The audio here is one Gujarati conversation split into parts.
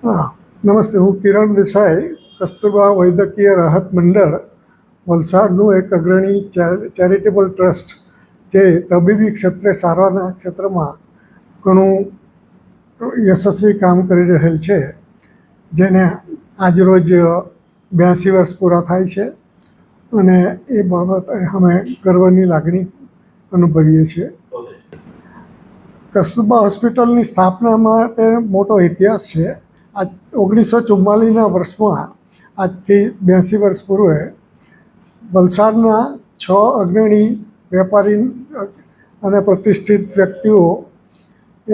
હા, નમસ્તે. હું કિરણ દેસાઈ, કસ્તુરબા વૈદ્યકીય રાહત મંડળ વલસાડનું એક અગ્રણી ચેરિટેબલ ટ્રસ્ટ જે તબીબી ક્ષેત્રે સારવારના ક્ષેત્રમાં ઘણું યશસ્વી કામ કરી રહેલ છે, જેને આજરોજ 82 વર્ષ પૂરા થાય છે અને એ બાબતે અમે ગર્વની લાગણી અનુભવીએ છીએ. કસ્તુરબા હોસ્પિટલની સ્થાપના માટે મોટો ઇતિહાસ છે. આજ 1944ના વર્ષમાં આજથી 82 વર્ષ પૂર્વે વલસાડના 6 અગ્રણી વેપારી અને પ્રતિષ્ઠિત વ્યક્તિઓ એ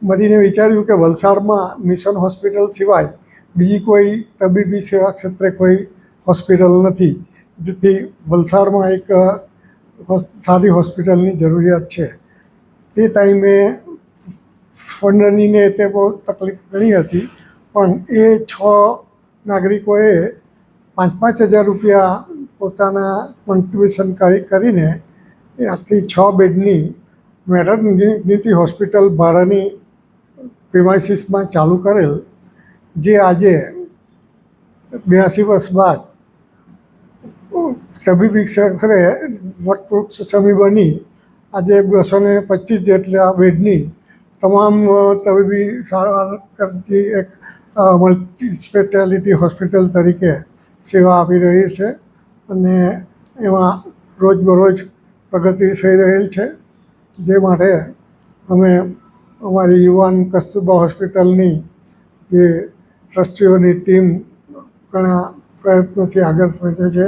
મળીને વિચાર્યું કે વલસાડમાં મિશન હોસ્પિટલ સિવાય બીજી કોઈ તબીબી સેવા ક્ષેત્રે કોઈ હોસ્પિટલ નથી, જેથી વલસાડમાં એક સારી હોસ્પિટલની જરૂરિયાત છે. તે ટાઈમે ફંડની તે બહુ તકલીફ ઘણી હતી, પણ એ 6 નાગરિકોએ 5,000 રૂપિયા પોતાના કોન્ટ્રીબ્યુશન કરીને એ આખી 6 બેડની મેટર્નિટી હોસ્પિટલ ભાડાની પ્રિમાઇસીસમાં ચાલુ કરેલ, જે આજે 82 વર્ષ બાદ તબીબી ક્ષેત્રે વટવૃક્ષ સમી બની આજે 225 જેટલા બેડની તમામ તબીબી સારવાર કરતી એક મલ્ટી સ્પેશિયાલિટી હોસ્પિટલ તરીકે સેવા આપી રહી છે અને એમાં રોજબરોજ પ્રગતિ થઈ રહેલ છે. જે માટે અમે અમારી યુવાન કસ્તુરબા હોસ્પિટલની જે ટ્રસ્ટીઓની ટીમ ઘણા પ્રયત્નોથી આગળ વધે છે.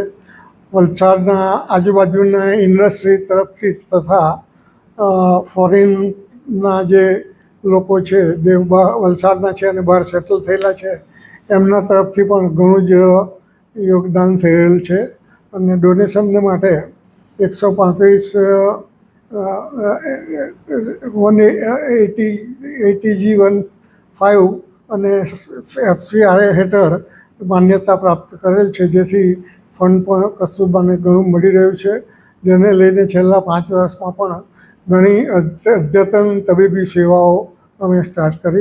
વલસાડના આજુબાજુના ઇન્ડસ્ટ્રી તરફથી તથા ફોરેનના જે લોકો છે જે વલસાડના છે અને બહાર સેટલ થયેલા છે, એમના તરફથી પણ ઘણું જ યોગદાન થઈ રહેલું છે અને ડોનેશન માટે 180G15 અને FCRA હેઠળ માન્યતા પ્રાપ્ત કરેલ છે, જેથી ફંડ પણ કસ્તુરબાને ઘણું મળી રહ્યું છે, જેને લઈને છેલ્લા 5 વર્ષમાં પણ ઘણી અદ્યતન તબીબી સેવાઓ અમે સ્ટાર્ટ કરી.